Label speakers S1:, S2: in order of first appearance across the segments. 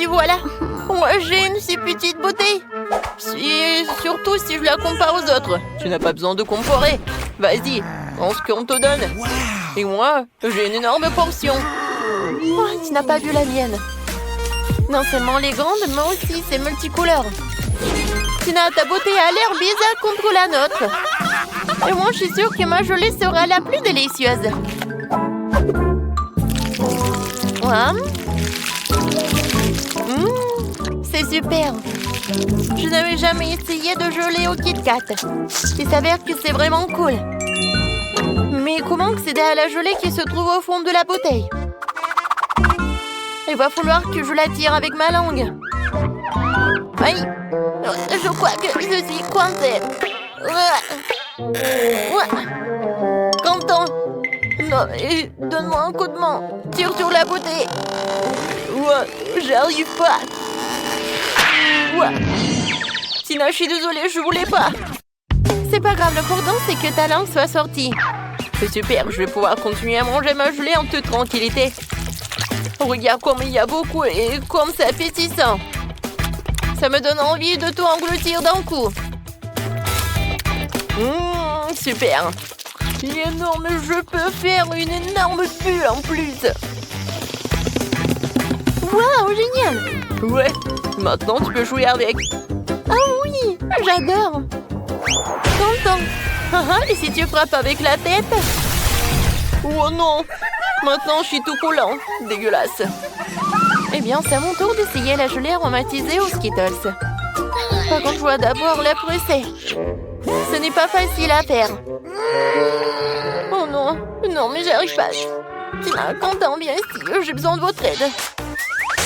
S1: voilà. Moi, j'ai une si petite beauté. Surtout si je la compare aux autres. Tu n'as pas besoin de comparer. Vas-y, prends ce qu'on te donne. Et moi, j'ai une énorme portion. Oh, tu n'as pas vu la mienne. Non seulement elle est grande, mais aussi c'est multicouleur. Tina, ta beauté a l'air bizarre contre la nôtre. Et moi, je suis sûre que ma gelée sera la plus délicieuse. Ouais. C'est super. Je n'avais jamais essayé de gelée au Kit Kat. Il s'avère que c'est vraiment cool. Mais comment accéder à la gelée qui se trouve au fond de la bouteille? Il va falloir que je la tire avec ma langue. Aïe! Je crois que je suis coincée. Quentin! Non, donne-moi un coup de main. Tire sur la bouteille. J'arrive pas. Tina, je suis désolée, je voulais pas. C'est pas grave, l'important c'est que ta langue soit sortie. C'est super, je vais pouvoir continuer à manger ma gelée en toute tranquillité. Regarde comme il y a beaucoup et comme c'est appétissant. Ça me donne envie de tout engloutir d'un coup. Super. Il est énorme, je peux faire une énorme bulle en plus. Waouh, génial. Ouais, maintenant tu peux jouer avec. Ah oui, j'adore. Content. Et si tu frappes avec la tête? Oh non. Maintenant, je suis tout collant. Dégueulasse. Eh bien, c'est à mon tour d'essayer la gelée aromatisée aux Skittles. Par contre, je dois d'abord la presser. Ce n'est pas facile à faire. Oh non. Non, mais j'arrive pas. Tina, Quentin, viens ici. J'ai besoin de votre aide.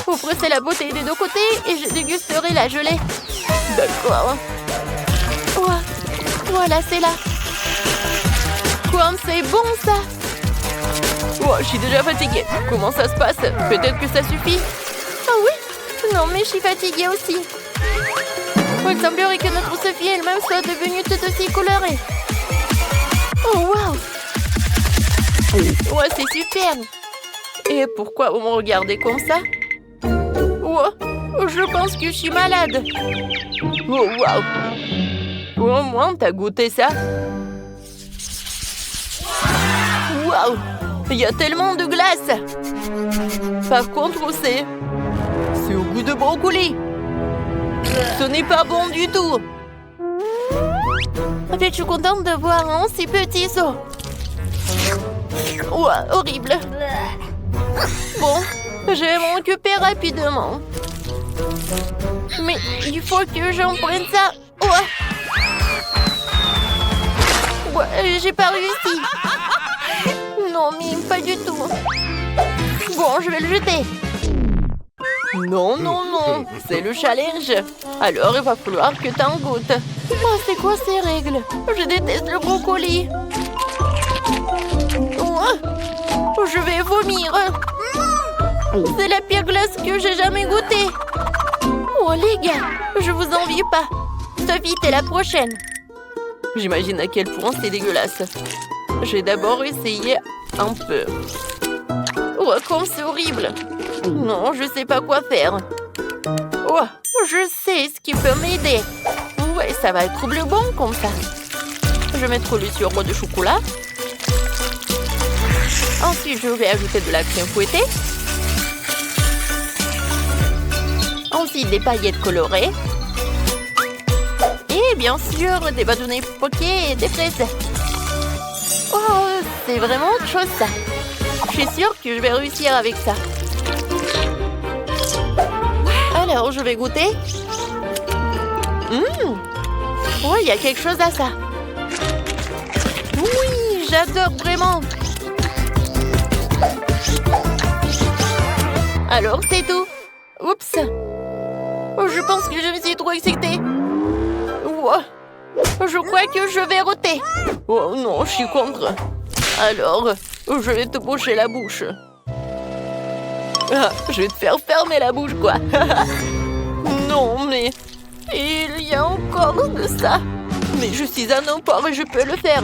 S1: Vous pressez la bouteille des deux côtés et je dégusterai la gelée. D'accord. Voilà, c'est là. Comme c'est bon, ça. Je suis déjà fatiguée. Comment ça se passe? Peut-être que ça suffit? Ah oui? Non, mais je suis fatiguée aussi. Il semblerait que notre Sophie elle-même soit devenue toute aussi colorée. Oh, waouh! Ouais, c'est super. Et pourquoi vous me regardez comme ça? Je pense que je suis malade. Oh, waouh! Au moins, t'as goûté ça? Waouh! Il y a tellement de glace. Par contre, c'est au goût de brocoli. Ce n'est pas bon du tout. En fait, je suis contente de voir un si petit seau. Horrible. Bon, je vais m'en occuper rapidement. Mais il faut que j'en prenne ça. J'ai pas réussi. Non, mais pas du tout. Bon, je vais le jeter. Non, non, non. C'est le challenge. Alors, il va falloir que t'en goûtes. C'est quoi ces règles? Je déteste le brocoli. Je vais vomir. C'est la pire glace que j'ai jamais goûtée. Les gars, je vous envie pas. Sophie, t'es la prochaine. J'imagine à quel point c'est dégueulasse. Je vais d'abord essayer un peu. Comme c'est horrible. Non, je sais pas quoi faire. Je sais ce qui peut m'aider. Ouais, ça va être bleu bon comme ça. Je vais mettre le sirop de chocolat. Ensuite, je vais ajouter de la crème fouettée. Ensuite, des paillettes colorées. Et bien sûr, des bâtonnets poqués et des fraises. C'est vraiment autre chose ça. Je suis sûre que je vais réussir avec ça. Alors, je vais goûter. Il y a quelque chose à ça. Oui, j'adore vraiment. Alors, c'est tout. Oups. Je pense que je me suis trop excitée. Je crois que je vais roter. Oh non, je suis contre. Alors, je vais te boucher la bouche. Je vais te faire fermer la bouche, quoi. Non, mais... il y a encore de ça. Mais je suis un empereur et je peux le faire.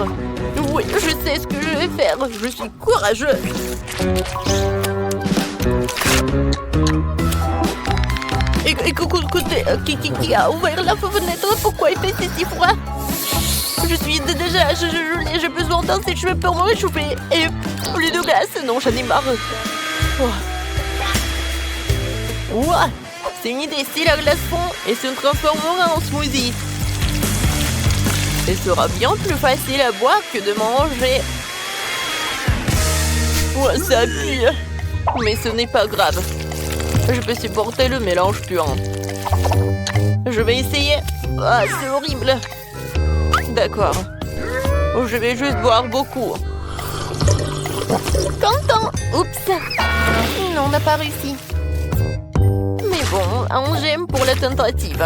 S1: Oui, je sais ce que je vais faire. Je suis courageux. Écoutez, qui a ouvert la fenêtre? Pourquoi il fait si froid? Je suis déjà j'ai besoin d'un sèche-cheveux pour me réchauffer. Et plus de glace, non, j'en ai marre. Ouah, c'est une idée, si la glace fond et se transformera en smoothie. Et sera bien plus facile à boire que de manger. Ouah, ça pue. Mais ce n'est pas grave. Je peux supporter le mélange puant. Je vais essayer. Ah, c'est horrible. D'accord. Je vais juste boire beaucoup. Content. Oups. Non, on n'a pas réussi. Mais bon, un j'aime pour la tentative.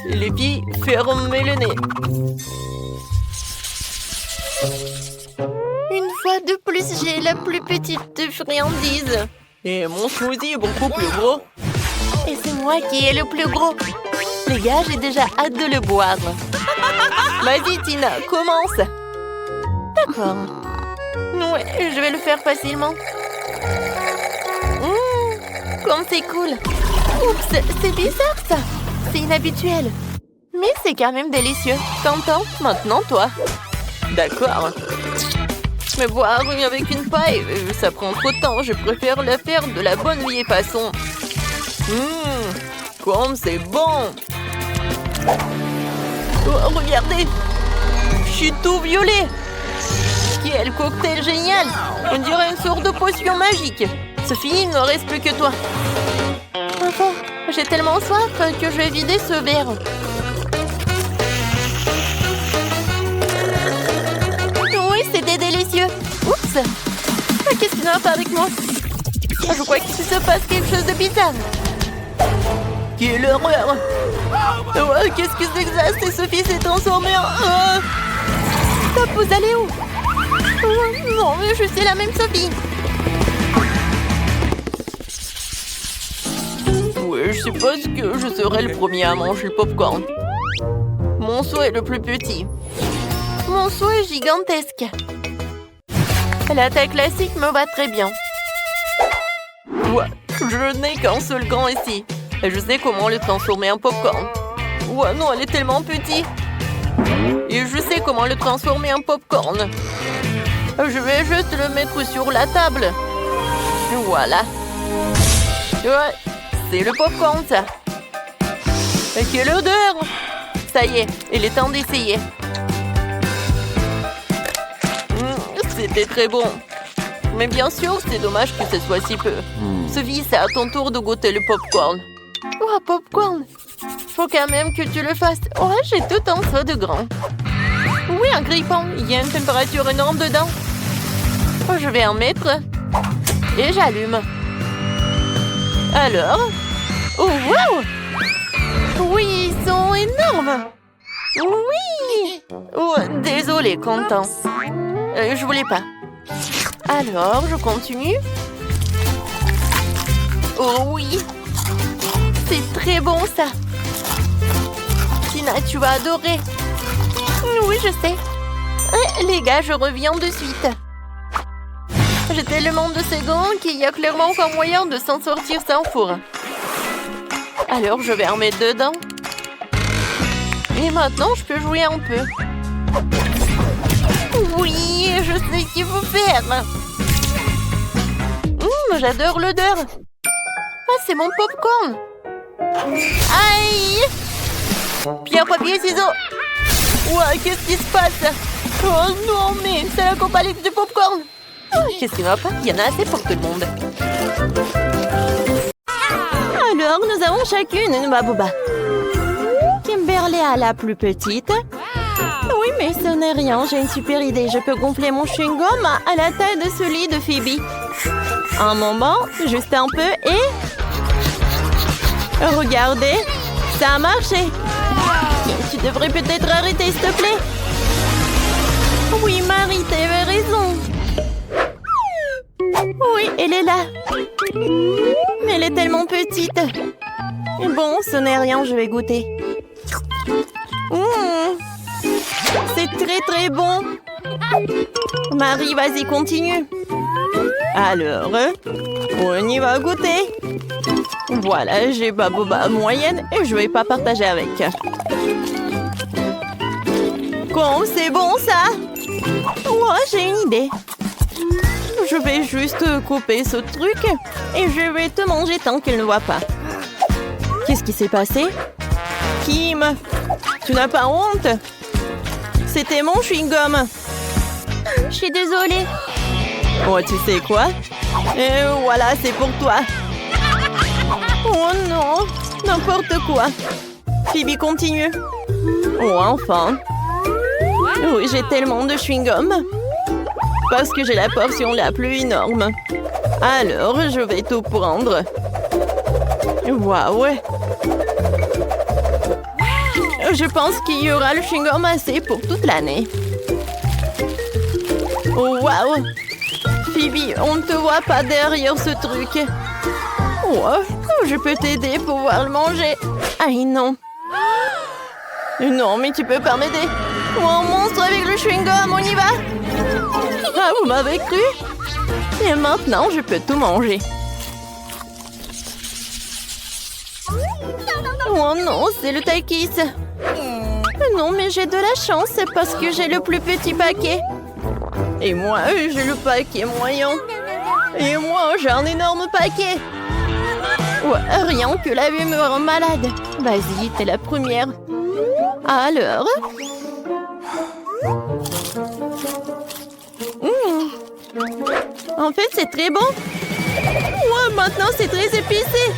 S1: Les filles, fermez le nez. Une fois de plus, j'ai la plus petite friandise. Et mon smoothie est beaucoup plus gros. Et c'est moi qui ai le plus gros. Les gars, j'ai déjà hâte de le boire. Vas-y, Tina, commence. D'accord. Ouais, je vais le faire facilement. Comme c'est cool. Oups, c'est bizarre ça. C'est inhabituel. Mais c'est quand même délicieux. T'entends? Maintenant, toi. D'accord. Mais boire avec une paille, ça prend trop de temps. Je préfère le faire de la bonne vieille façon. Comme c'est bon. Oh, regardez. Je suis tout violet. Quel cocktail génial. On dirait une sorte de potion magique. Sophie, il ne reste plus que toi. Enfin, j'ai tellement soif que je vais vider ce verre. Oui, c'était délicieux. Oups. Qu'est-ce qui ne va pas avec moi? Je crois qu'il se passe quelque chose de bizarre. Quelle horreur! Qu'est-ce que c'est que ça? C'est Sophie s'est transformée en... Stop, vous allez où? Non, mais je suis la même Sophie. Oui, je suppose que je serai le premier à manger le popcorn. Mon seau est le plus petit. Mon seau est gigantesque. La taille classique me va très bien. Ouais, je n'ai qu'un seul gant ici. Et je sais comment le transformer en popcorn. Ouais, non, elle est tellement petite. Et je sais comment le transformer en popcorn. Je vais juste le mettre sur la table. Voilà. Ouais, c'est le popcorn, ça. Et quelle odeur! Ça y est, il est temps d'essayer. C'était très bon. Mais bien sûr, c'est dommage que ce soit si peu. Sophie, c'est à ton tour de goûter le popcorn. Oh, popcorn! Faut quand même que tu le fasses. Oh, j'ai tout un seau de grand. Oui, un grille-pain. Il y a une température énorme dedans. Oh, je vais en mettre. Et j'allume. Alors? Oh, wow! Oui, ils sont énormes. Oui! Oh, désolé, Quentin. Je voulais pas. Alors, je continue. Oh oui! C'est très bon, ça. Tina, tu vas adorer. Oui, je sais. Les gars, je reviens de suite. J'ai tellement de secondes qu'il y a clairement aucun moyen de s'en sortir sans four. Alors, je vais en mettre dedans. Et maintenant, je peux jouer un peu. Oui, je sais ce qu'il faut faire. J'adore l'odeur. Ah, c'est mon popcorn. Aïe! Pierre, papier, ciseaux. Ouah, qu'est-ce qui se passe? Oh non, mais c'est la compagnie du popcorn. Qu'est-ce qui va pas? Il y en a assez pour tout le monde. Alors, nous avons chacune une babouba. Kimberly a la plus petite. Oui, mais ce n'est rien. J'ai une super idée. Je peux gonfler mon chewing-gum à la taille de celui de Phoebe. Un moment, juste un peu et... Regardez, ça a marché. Tu devrais peut-être arrêter, s'il te plaît. Oui, Marie, t'avais raison. Oui, elle est là. Mais elle est tellement petite. Bon, ce n'est rien, je vais goûter. C'est très très bon. Marie, vas-y, continue.
S2: Alors, on y va goûter. Voilà, j'ai ma boba moyenne et je vais pas partager avec. Comme c'est bon ça. Ouais, j'ai une idée. Je vais juste couper ce truc et je vais te manger tant qu'elle ne voit pas. Qu'est-ce qui s'est passé? Kim, tu n'as pas honte? C'était mon chewing-gum.
S1: Je suis désolée.
S2: Oh, tu sais quoi? Et voilà, c'est pour toi. Oh non, n'importe quoi. Phoebe, continue. Oh, enfin. Oui, j'ai tellement de chewing-gum. Parce que j'ai la portion la plus énorme. Alors, je vais tout prendre. Waouh! Je pense qu'il y aura le chewing-gum assez pour toute l'année. Oh, waouh! Phoebe, on ne te voit pas derrière ce truc. Oh, je peux t'aider pour pouvoir le manger. Aïe, non. Non, mais tu peux pas m'aider. Oh, un monstre avec le chewing-gum, on y va? Ah, vous m'avez cru? Et maintenant, je peux tout manger. Oh non, c'est le Takis. Non, mais j'ai de la chance parce que j'ai le plus petit paquet. Et moi, j'ai le paquet moyen. Et moi, j'ai un énorme paquet. Ouais, rien que la vue me rend malade. Vas-y, t'es la première. Alors? En fait, c'est très bon. Ouais, maintenant, c'est très épicé.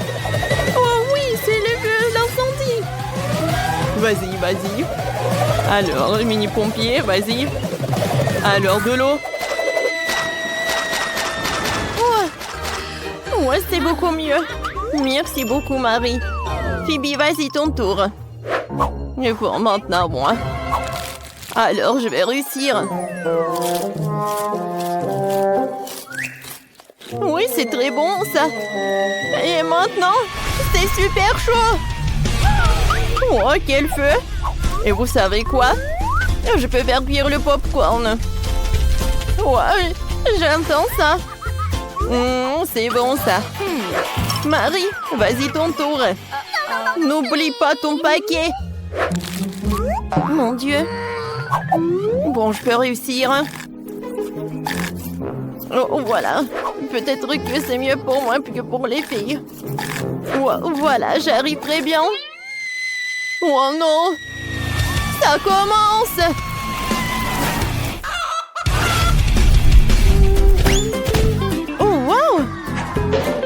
S2: Oh oui, c'est l'incendie. Vas-y, vas-y. Alors, mini-pompier, vas-y. Alors, de l'eau. Ouais, c'est beaucoup mieux. Merci beaucoup, Marie. Phoebe, vas-y, ton tour. Et pour maintenant, moi. Alors, je vais réussir. Oui, c'est très bon, ça. Et maintenant, c'est super chaud. Oh, quel feu. Et vous savez quoi? Je peux faire cuire le popcorn. Ouais, j'entends ça. C'est bon, ça. Marie, vas-y, ton tour. N'oublie pas ton paquet. Mon Dieu. Bon, je peux réussir. Oh, voilà. Peut-être que c'est mieux pour moi que pour les filles. Voilà, j'arrive très bien. Oh non! Ça commence! Oh, wow!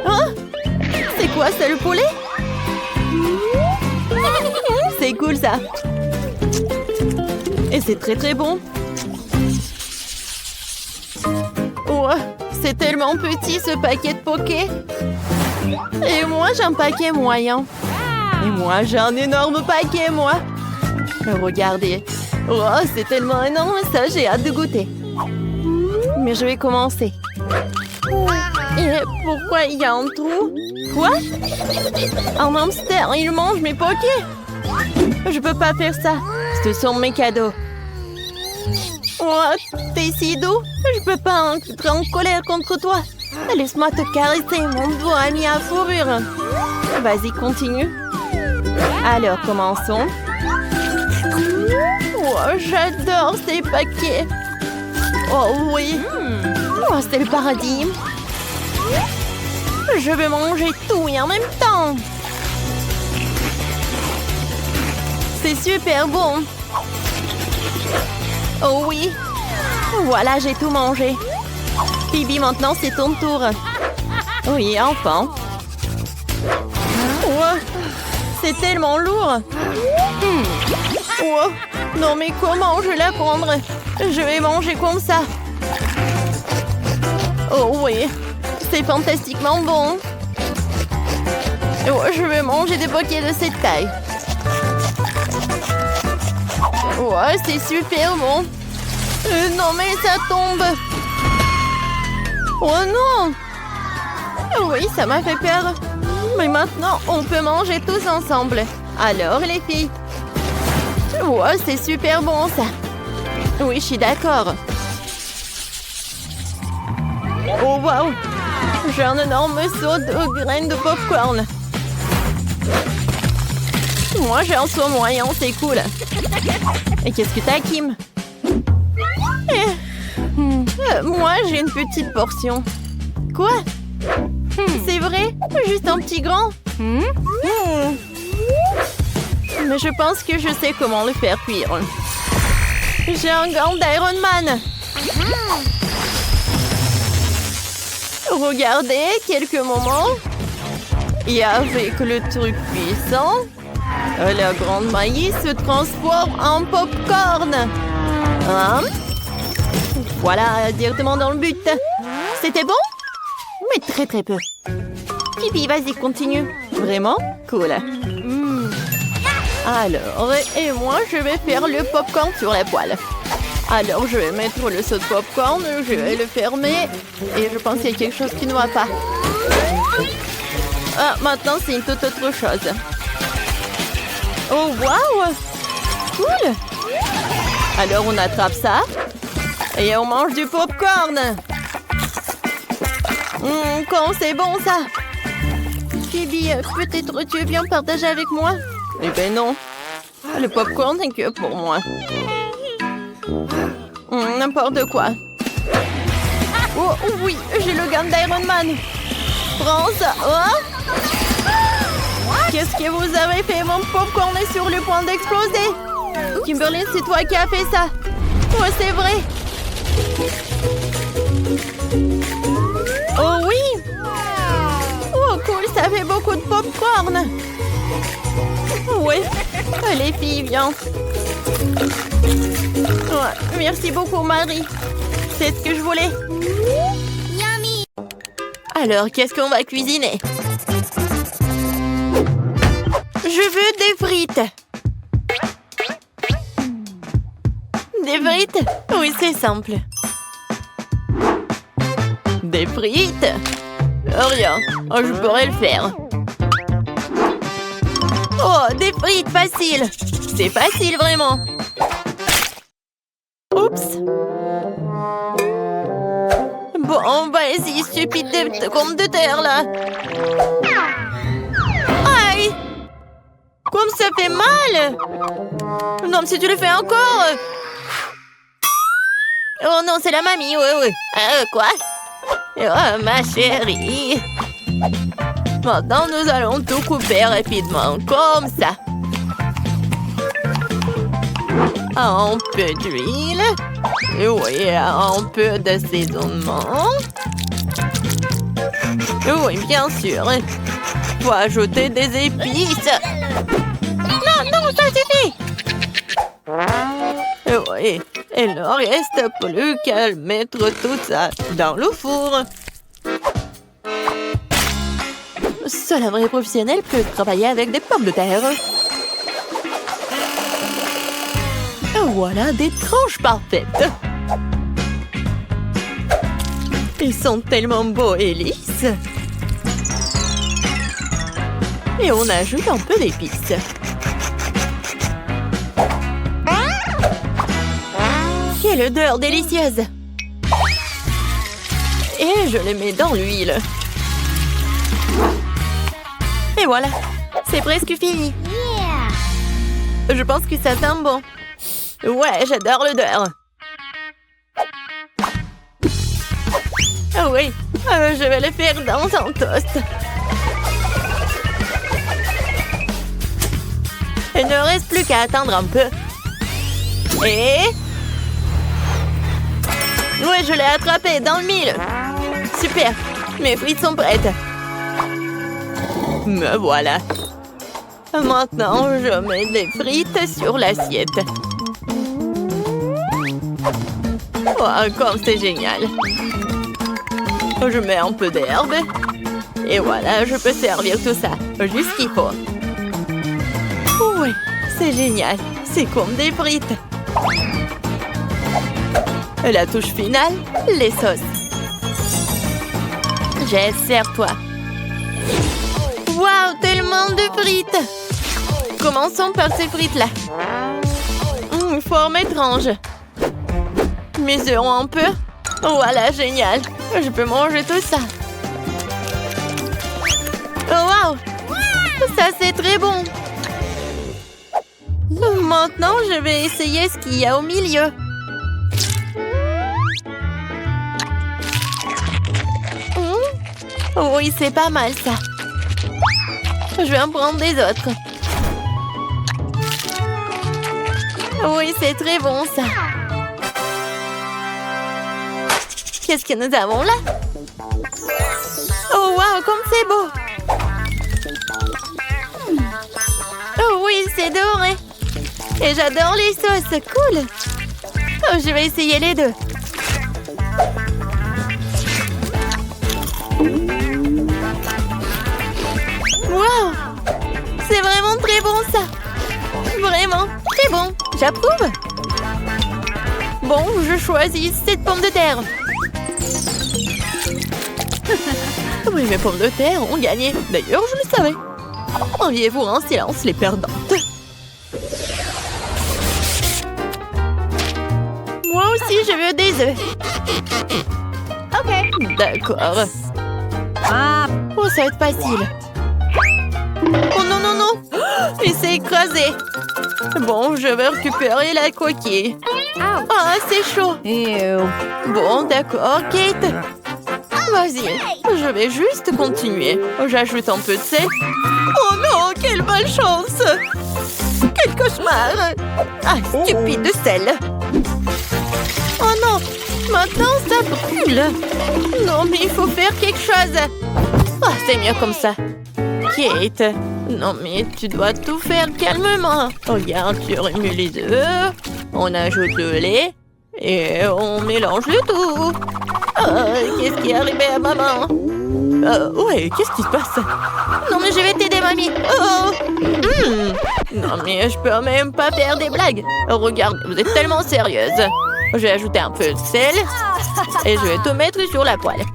S2: Hein? C'est quoi ça, le poulet? C'est cool, ça. Et c'est très très bon. Oh, c'est tellement petit, ce paquet de poké. Et moi, j'ai un paquet moyen. Et moi, j'ai un énorme paquet, moi. Regardez. Oh, c'est tellement énorme, ça, j'ai hâte de goûter. Mais je vais commencer. Et pourquoi il y a un trou? Quoi? Un hamster, il mange mes pokés. Je peux pas faire ça. Ce sont mes cadeaux. Oh, t'es si doux. Je peux pas être en colère contre toi. Laisse-moi te caresser, mon beau ami à fourrure. Vas-y, continue. Alors, commençons. Oh, j'adore ces paquets. Oh oui. Oh, c'est le paradis. Je vais manger tout et en même temps. C'est super bon. Oh oui. Voilà, j'ai tout mangé. Phoebe, maintenant, c'est ton tour. Oui, enfin. Oh, c'est tellement lourd. Oh, non, mais comment je vais la prendre? Je vais manger comme ça. Oh oui, c'est fantastiquement bon. Oh, je vais manger des pockets de cette taille. Oh, c'est super bon. Non, mais ça tombe. Oh non! Oui, ça m'a fait peur. Mais maintenant, on peut manger tous ensemble. Alors, les filles? Oh, c'est super bon, ça. Oui, je suis d'accord. Oh, wow! J'ai un énorme seau de graines de popcorn. Moi, j'ai un seau moyen, c'est cool. Et qu'est-ce que t'as, Kim? Moi, j'ai une petite portion. Quoi? C'est vrai? Juste un petit grand? Mais je pense que je sais comment le faire cuire. J'ai un gant d'Iron Man. Regardez, quelques moments. Et avec le truc puissant, la grande maïs se transforme en popcorn. Hein? Voilà, directement dans le but. C'était bon? Mais très très peu. Pipi, vas-y, continue. Vraiment? Cool. Alors, et moi, je vais faire le popcorn sur la poêle. Alors, je vais mettre le seau de popcorn, je vais le fermer. Et je pense qu'il y a quelque chose qui ne va pas. Ah, maintenant, c'est une toute autre chose. Oh, waouh! Cool! Alors, on attrape ça. Et on mange du popcorn. Quand c'est bon, ça! Phoebe, peut-être tu veux bien partager avec moi? Eh ben non. Le popcorn n'est que pour moi. N'importe quoi. Oh oui, j'ai le gant d'Iron Man. Prends ça. Oh. Qu'est-ce que vous avez fait? Mon popcorn est sur le point d'exploser. Kimberly, c'est toi qui as fait ça. Oh, c'est vrai. Oh oui. Oh, cool, ça fait beaucoup de popcorn. Oui, les filles, viens. Ouais, merci beaucoup, Marie. C'est ce que je voulais. Yummy. Alors, qu'est-ce qu'on va cuisiner? Je veux des frites. Des frites? Oui, c'est simple. Des frites? Rien. Oh, je pourrais le faire. Oh, des frites, facile. C'est facile, vraiment. Oups. Bon, vas-y, stupide de pommes de terre, là. Aïe. Comme ça fait mal. Non, mais si tu le fais encore. Oh non, c'est la mamie, oui. Quoi? Oh, ma chérie. Maintenant, nous allons tout couper rapidement, comme ça. Un peu d'huile. Oui, un peu d'assaisonnement. Oui, bien sûr. Faut ajouter des épices. Non, ça suffit. Oui, il ne reste plus qu'à mettre tout ça dans le four. Seul un vrai professionnel peut travailler avec des pommes de terre. Voilà des tranches parfaites. Ils sont tellement beaux et lisses. Et on ajoute un peu d'épices. Quelle odeur délicieuse! Et je les mets dans l'huile. Et voilà, c'est presque fini. Yeah. Je pense que ça sent bon. Ouais, j'adore l'odeur. Ah oui, je vais le faire dans un toast. Il ne reste plus qu'à attendre un peu. Et... oui, je l'ai attrapé dans le mille. Super, mes frites sont prêtes. Me voilà. Maintenant, je mets les frites sur l'assiette. Oh, comme c'est génial. Je mets un peu d'herbe. Et voilà, je peux servir tout ça. Juste ce qu'il faut. Oui, c'est génial. C'est comme des frites. La touche finale, les sauces. Sers-toi. Waouh, tellement de frites. Commençons par ces frites-là. Forme étrange. Mesurons un peu. Voilà, génial. Je peux manger tout ça. Oh, wow! Ça, c'est très bon. Maintenant, je vais essayer ce qu'il y a au milieu. Oh oui, c'est pas mal, ça. Je vais en prendre des autres. Oui, c'est très bon, ça. Qu'est-ce que nous avons là? Oh, wow, comme c'est beau! Oh oui, c'est doré! Et j'adore les sauces, cool! Oh, je vais essayer les deux. Wow! C'est vraiment très bon, ça! Vraiment, très bon! J'approuve! Bon, je choisis cette pomme de terre. Oui, mes pommes de terre ont gagné. D'ailleurs, je le savais. Enviez-vous en silence les perdantes. Moi aussi, je veux des œufs. Ok. D'accord. Oh, ça va être facile. Oh non, non, non. Il s'est écrasé. Bon, je vais récupérer la coquille. Ah, c'est chaud. Bon, d'accord, Kate. Vas-y, je vais juste continuer. J'ajoute un peu de sel. Oh non, quelle malchance! Quel cauchemar! Ah, stupide de sel! Oh non, maintenant ça brûle! Non, mais il faut faire quelque chose! Ah, c'est mieux comme ça. Kate, non mais tu dois tout faire calmement. Regarde, tu remues les œufs, on ajoute le lait et on mélange le tout. Qu'est-ce qui est arrivé à maman? Ouais, qu'est-ce qui se passe? Non, mais je vais t'aider, mamie. Non, mais je peux même pas faire des blagues. Regarde, vous êtes tellement sérieuse. Je vais ajouter un peu de sel et je vais tout mettre sur la poêle.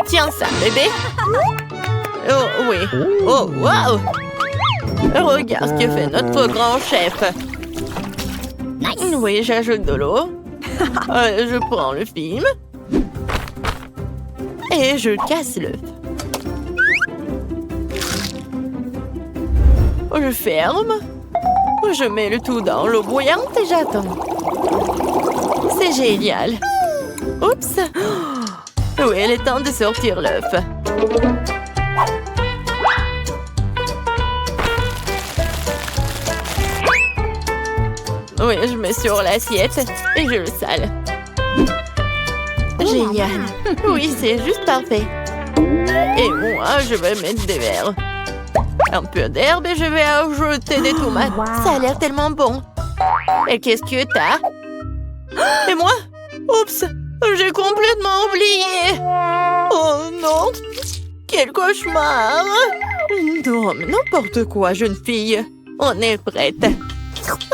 S2: Tiens ça, bébé. Oh, oui. Oh, wow! Regarde ce que fait notre grand chef. Oui, j'ajoute de l'eau. Je prends le film. Et je casse l'œuf. Je ferme. Je mets le tout dans l'eau bouillante et j'attends. C'est génial. Oups. Oui, il est temps de sortir l'œuf. Oui, je mets sur l'assiette et je le sale. Génial. Oui, c'est juste parfait. Et moi, je vais mettre des verres. Un peu d'herbe et je vais ajouter des tomates. Ça a l'air tellement bon. Et qu'est-ce que t'as? Et moi? Oups, j'ai complètement oublié. Oh non, quel cauchemar. Non, mais n'importe quoi, jeune fille. On est prête.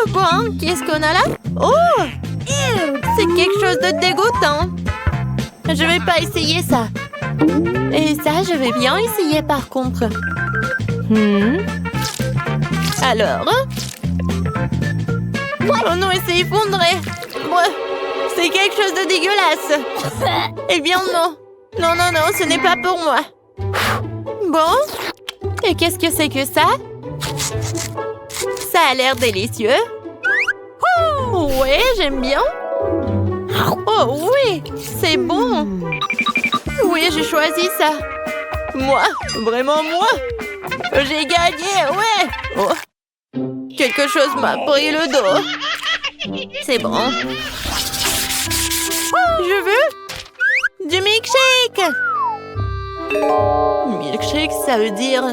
S2: Bon, qu'est-ce qu'on a là? Oh! C'est quelque chose de dégoûtant. Je vais pas essayer ça. Et ça, je vais bien essayer par contre. Alors? Oh non, il s'est effondré. C'est quelque chose de dégueulasse. Eh bien non. Non, non, non, ce n'est pas pour moi. Bon. Et qu'est-ce que c'est que ça? Ça a l'air délicieux. Oh, ouais, j'aime bien. Oh oui, c'est bon. Oui, j'ai choisi ça. Moi, vraiment moi. J'ai gagné, ouais. Oh. Quelque chose m'a pris le dos. C'est bon. Je veux du milkshake. Milkshake, ça veut dire...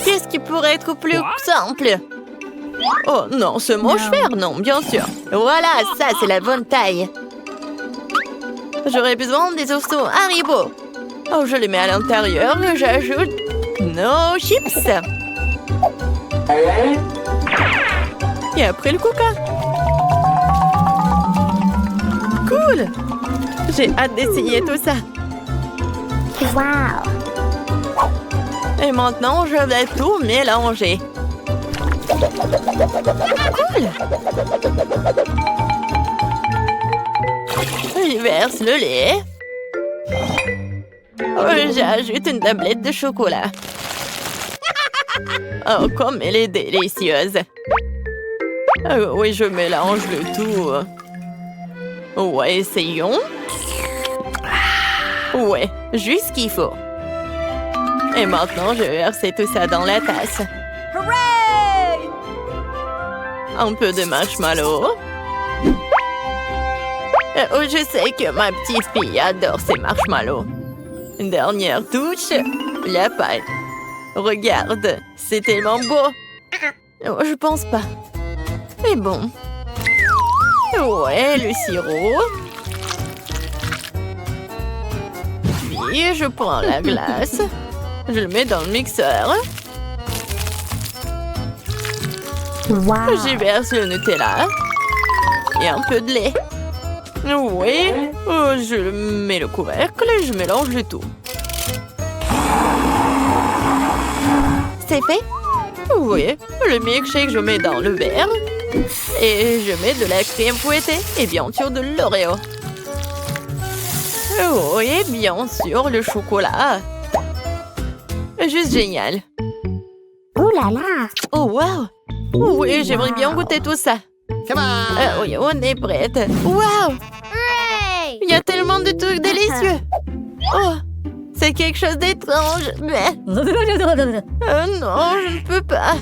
S2: Qu'est-ce qui pourrait être plus simple? Oh non, ce mange-faire, non, bien sûr. Voilà, ça, c'est la bonne taille. J'aurais besoin des ossements Haribo. Oh, je les mets à l'intérieur et j'ajoute nos chips. Et après le coca. Cool. J'ai hâte d'essayer tout ça.
S3: Wow!
S2: Et maintenant, je vais tout mélanger. Cool! Je verse le lait. J'ajoute une tablette de chocolat. Oh, comme elle est délicieuse. Oui, je mélange le tout. Ouais, essayons. Ouais, juste ce qu'il faut. Et maintenant, je vais verser tout ça dans la tasse.
S3: Hooray!
S2: Un peu de marshmallow. Je sais que ma petite fille adore ces marshmallows. Une dernière touche, la pâte. Regarde, c'est tellement beau. Oh, je pense pas. Mais bon. Ouais, le sirop. Puis, je prends la glace. Je le mets dans le mixeur.
S3: Wow!
S2: J'y verse le Nutella. Et un peu de lait. Oui, je mets le couvercle et je mélange le tout.
S1: C'est fait?
S2: Oui, le milkshake, je mets dans le verre. Et je mets de la crème fouettée et bien sûr de l'Oreo. Oui, et bien sûr, le chocolat. Juste génial.
S3: Ouh là là!
S2: Oh, wow! Oui, j'aimerais bien goûter tout ça.
S4: Come on!
S2: Oui, on est prête. Wow! Il y a tellement de trucs délicieux. Oh, c'est quelque chose d'étrange. Mais... non, je ne peux pas.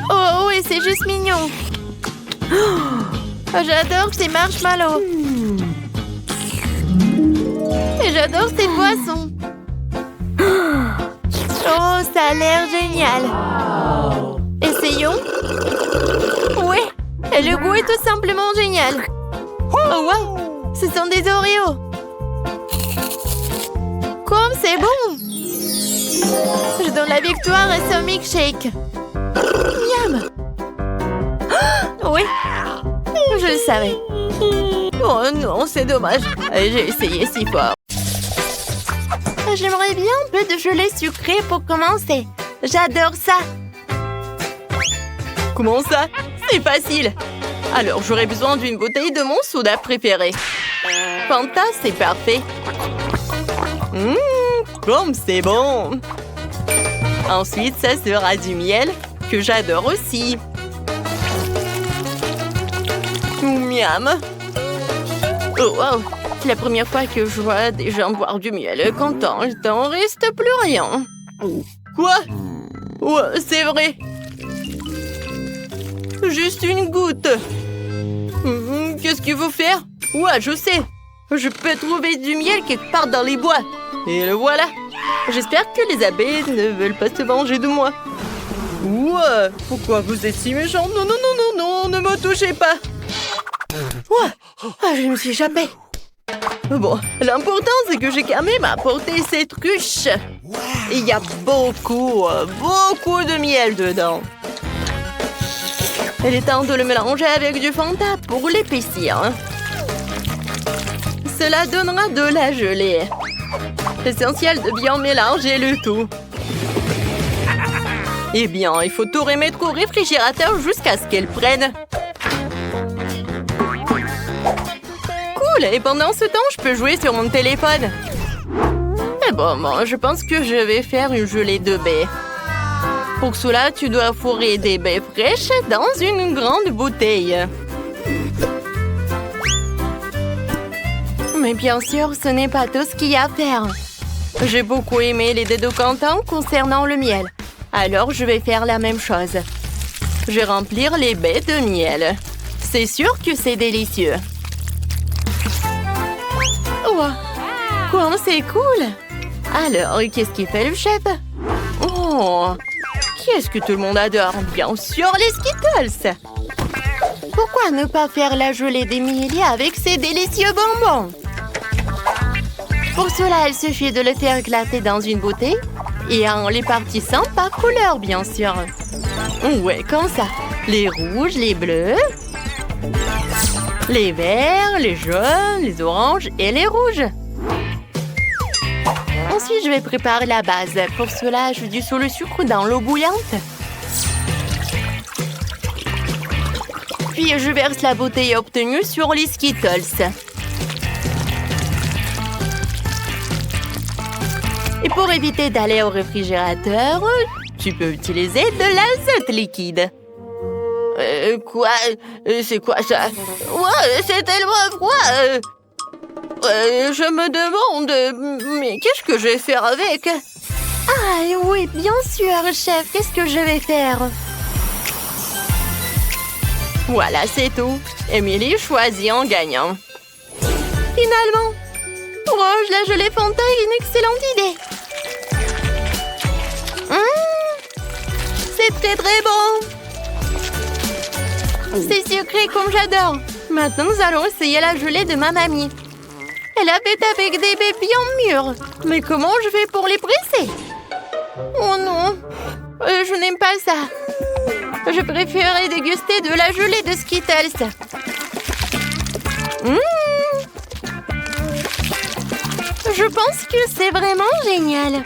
S2: Oh, oui, c'est juste mignon. Oh, j'adore ces marshmallows. Et j'adore ces boissons. Oh, ça a l'air génial. Essayons. Oui, et le goût est tout simplement génial. Oh, wow, ce sont des Oreos. Comme c'est bon. Je donne la victoire à ce milkshake. Miam. Oui, je le savais. Oh non, c'est dommage. J'ai essayé si fort.
S1: J'aimerais bien un peu de gelée sucrée pour commencer. J'adore ça.
S2: Comment ça? C'est facile. Alors, j'aurais besoin d'une bouteille de mon soda préféré. Fanta, c'est parfait. Comme c'est bon. Ensuite, ça sera du miel, que j'adore aussi. Miam. Oh, wow. C'est la première fois que je vois des gens boire du miel. Content, il t'en reste plus rien. Quoi? Ouais, c'est vrai. Juste une goutte. Qu'est-ce qu'il faut faire? Ouais, je sais. Je peux trouver du miel quelque part dans les bois. Et le voilà. J'espère que les abeilles ne veulent pas se venger de moi. Ouais, pourquoi vous êtes si méchant? Non, non, non, non, non, ne me touchez pas. Ouais, je me suis échappée. Bon, l'important c'est que j'ai quand même apporté cette ruche. Il y a beaucoup de miel dedans. Il est temps de le mélanger avec du Fanta pour l'épaissir. Cela donnera de la gelée. Essentiel de bien mélanger le tout. Eh bien, il faut tout remettre au réfrigérateur jusqu'à ce qu'elle prenne. Cool, et pendant ce temps, je peux jouer sur mon téléphone. Et bon, je pense que je vais faire une gelée de baies. Pour cela, tu dois fourrer des baies fraîches dans une grande bouteille. Mais bien sûr, ce n'est pas tout ce qu'il y a à faire. J'ai beaucoup aimé les dés de Quentin concernant le miel. Alors, je vais faire la même chose. Je vais remplir les baies de miel. C'est sûr que c'est délicieux. Wow. Quoi, c'est cool. Alors, qu'est-ce qu'il fait le chef? Oh, qu'est-ce que tout le monde adore? Bien sûr, les Skittles. Pourquoi ne pas faire la gelée d'Emilie avec ces délicieux bonbons? Pour cela, il suffit de le faire éclater dans une bouteille et en les partissant par couleur, bien sûr. Ouais, comme ça. Les rouges, les bleus, les verts, les jaunes, les oranges et les rouges. Ensuite, je vais préparer la base. Pour cela, je dissout le sucre dans l'eau bouillante. Puis je verse la bouteille obtenue sur les Skittles. Et pour éviter d'aller au réfrigérateur, tu peux utiliser de l'azote liquide. Quoi? C'est quoi ça? Ouais, c'est tellement froid! Je me demande, mais qu'est-ce que je vais faire avec?
S1: Ah oui, bien sûr, chef. Qu'est-ce que je vais faire?
S2: Voilà, c'est tout. Emily choisit en gagnant. Finalement, Rouge, la gelée Fanta est une excellente idée. C'est très très bon. C'est sucré comme j'adore. Maintenant, nous allons essayer la gelée de ma mamie. Elle a fait avec des bébés en mûr. Mais comment je fais pour les presser? Oh non, je n'aime pas ça. Je préférerais déguster de la gelée de Skittles. Je pense que c'est vraiment génial.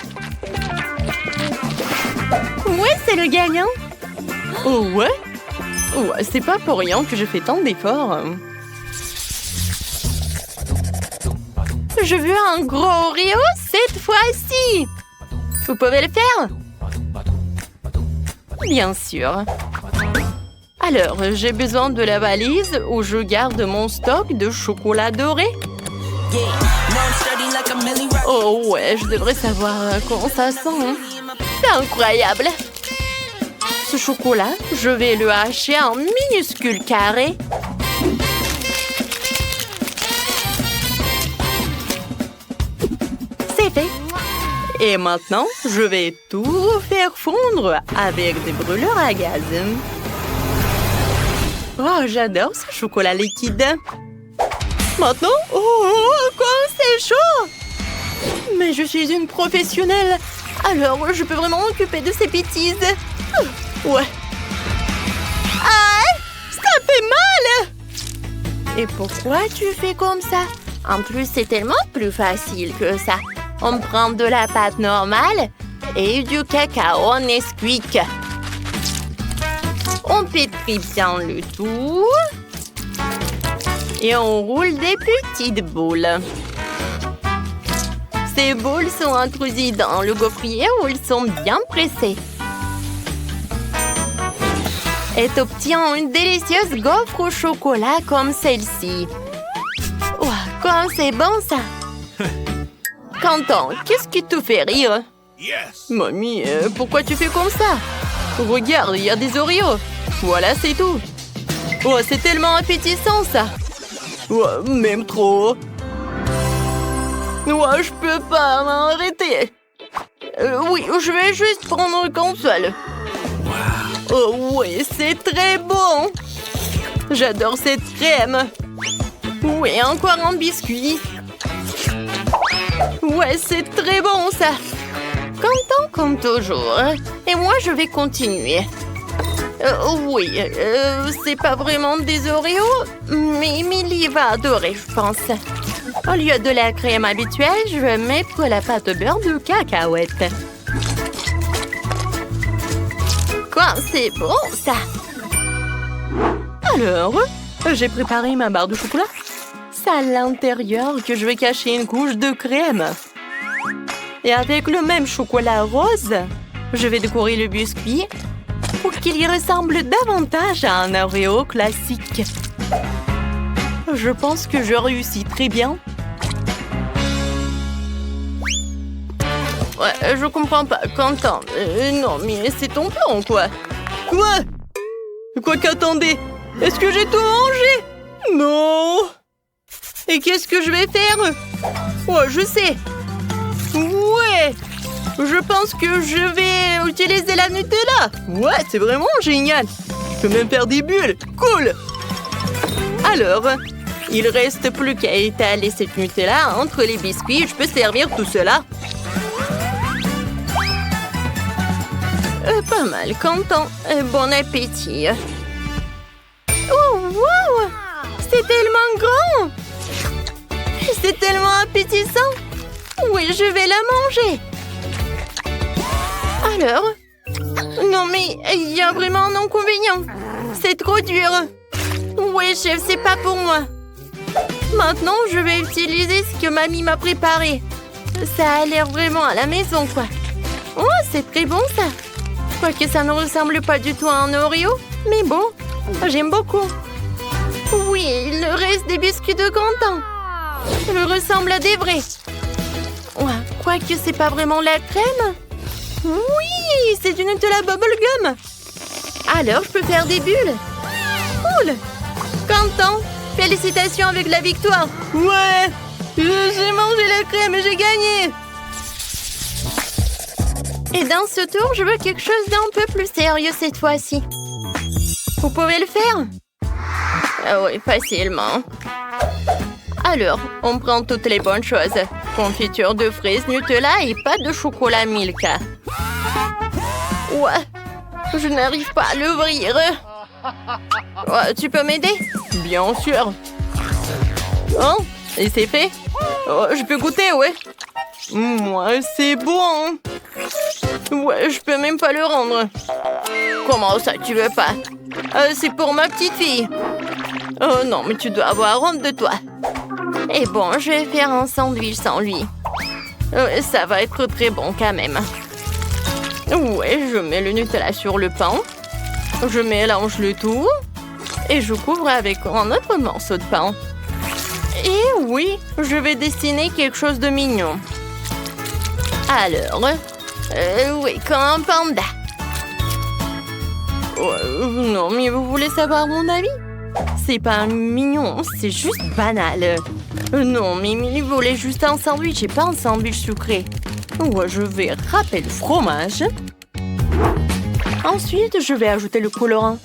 S2: Ouais, c'est le gagnant. Oh ouais? Ouais, c'est pas pour rien que je fais tant d'efforts. Je veux un gros Oreo cette fois-ci. Vous pouvez le faire? Bien sûr. Alors, j'ai besoin de la valise où je garde mon stock de chocolat doré. Oh ouais, je devrais savoir comment ça sent. C'est incroyable. Ce chocolat, je vais le hacher en minuscules carrés. C'est fait. Et maintenant, je vais tout faire fondre avec des brûleurs à gaz. Oh, j'adore ce chocolat liquide. Maintenant, comme c'est chaud! Mais je suis une professionnelle, alors je peux vraiment m'occuper de ces bêtises. Ouais. Ah, ça fait mal! Et pourquoi tu fais comme ça? En plus, c'est tellement plus facile que ça. On prend de la pâte normale et du cacao Nesquik. On pétrit bien le tout. Et on roule des petites boules. Ces boules sont introduites dans le gaufrier où ils sont bien pressés. Et obtient une délicieuse gaufre au chocolat comme celle-ci. Wow, comme c'est bon ça! Quentin, qu'est-ce qui te fait rire?
S4: Yes.
S2: Mamie, pourquoi tu fais comme ça? Regarde, il y a des Oreos. Voilà, c'est tout. Oh, c'est tellement appétissant ça. Ouais, même trop. Ouais, je peux pas m'arrêter. Oui, je vais juste prendre une console. Oh oui, c'est très bon. J'adore cette crème. Oui, encore un biscuit. Ouais, c'est très bon ça. Content comme toujours. Et moi, je vais continuer. Oui, c'est pas vraiment des Oreos, mais Emily va adorer, je pense. Au lieu de la crème habituelle, je vais mettre la pâte au beurre de cacahuète. Quoi, c'est bon ça? Alors, j'ai préparé ma barre de chocolat. C'est à l'intérieur que je vais cacher une couche de crème. Et avec le même chocolat rose, je vais décorer le biscuit pour qu'il y ressemble davantage à un Oreo classique. Je pense que je réussis très bien. Ouais, je comprends pas, Quentin. Non, mais c'est ton plan, quoi. Quoi? Quoi qu'attendez? Est-ce que j'ai tout mangé? Non! Et qu'est-ce que je vais faire? Ouais, je sais. Ouais! Je pense que je vais utiliser la Nutella. Ouais, c'est vraiment génial. Je peux même faire des bulles. Cool! Alors, il reste plus qu'à étaler cette Nutella entre les biscuits. Je peux servir tout cela. Pas mal, Quentin. Bon appétit. Oh, wow! C'est tellement grand! C'est tellement appétissant! Oui, je vais la manger! Alors? Non, mais il y a vraiment un inconvénient. C'est trop dur.
S1: Ouais, chef, c'est pas pour moi. Maintenant, je vais utiliser ce que mamie m'a préparé. Ça a l'air vraiment à la maison, quoi. Oh, c'est très bon, ça. Quoique ça ne ressemble pas du tout à un Oreo. Mais bon, j'aime beaucoup. Oui, il reste des biscuits de Canton. Ils ressemblent à des vrais. Ouais, quoique c'est pas vraiment la crème. Oui, c'est du Nutella Bubblegum. Alors, je peux faire des bulles. Cool. Canton, félicitations avec la victoire. Ouais, j'ai mangé la crème et j'ai gagné. Et dans ce tour, je veux quelque chose d'un peu plus sérieux cette fois-ci. Vous pouvez le faire? Ah oui, facilement. Alors, on prend toutes les bonnes choses. Confiture de fraises, Nutella et pas de chocolat Milka. Ouais, je n'arrive pas à l'ouvrir. Ouais, tu peux m'aider? Bien sûr. Oh, et c'est fait? Oh, je peux goûter, ouais. Ouais, c'est bon. Ouais, je peux même pas le rendre. Comment ça, tu veux pas? C'est pour ma petite fille. Oh non, mais tu dois avoir honte de toi. Et bon, je vais faire un sandwich sans lui. Ça va être très bon quand même. Ouais, je mets le Nutella sur le pain. Je mélange le tout. Et je couvre avec un autre morceau de pain. Et oui, je vais dessiner quelque chose de mignon. Alors, oui, comme un panda. Non, mais vous voulez savoir mon avis? C'est pas mignon, c'est juste banal. Non, mais il voulait juste un sandwich et pas un sandwich sucré. Ouais, je vais râper le fromage. Ensuite, je vais ajouter le colorant.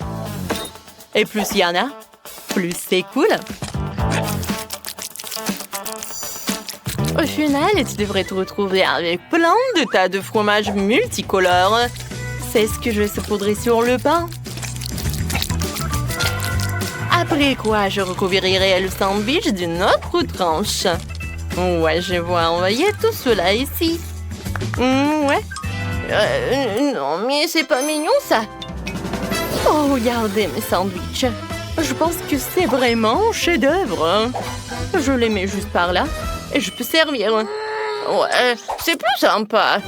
S1: Et plus il y en a, plus c'est cool. Au final, tu devrais te retrouver avec plein de tas de fromages multicolores. C'est ce que je vais saupoudrer sur le pain. Après quoi, je recouvrirai le sandwich d'une autre tranche. Ouais, je vais envoyer tout cela ici. Ouais. Non, mais c'est pas mignon, ça. Oh, regardez mes sandwichs. Je pense que c'est vraiment un chef-d'œuvre. Je les mets juste par là et je peux servir. Ouais, c'est plus sympa.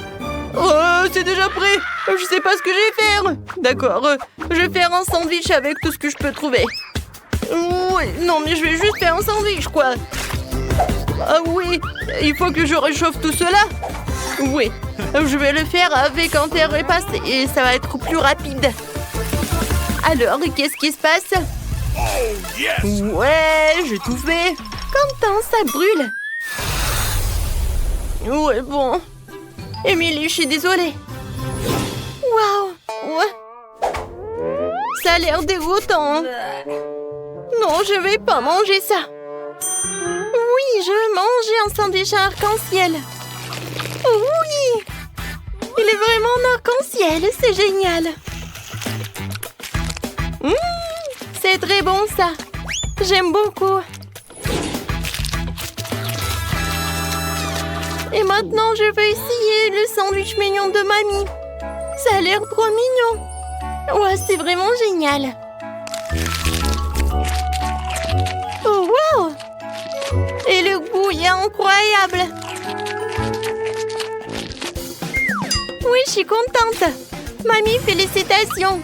S1: Oh, c'est déjà prêt. Je sais pas ce que je vais faire. D'accord, je vais faire un sandwich avec tout ce que je peux trouver. Ouais, non, mais je vais juste faire un sandwich, quoi. Ah oui, il faut que je réchauffe tout cela. Oui, je vais le faire avec un terre repassé et ça va être plus rapide. Alors, qu'est-ce qui se passe? Ouais, j'ai tout fait. Quentin, ça brûle. Ouais, bon. Émilie, je suis désolée. Waouh, ouais. Ça a l'air dégoûtant. Non, je vais pas manger ça. Oui, je veux manger un sandwich à arc-en-ciel. Oui, il est vraiment en arc-en-ciel, c'est génial. C'est très bon, ça. J'aime beaucoup. Et maintenant, je vais essayer le sandwich mignon de mamie. Ça a l'air trop mignon. Ouais, c'est vraiment génial. Oh, wow! Et le goût est incroyable. Oui, je suis contente. Mamie, félicitations.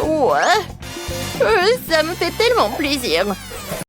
S1: Ouais. Ça me fait tellement plaisir.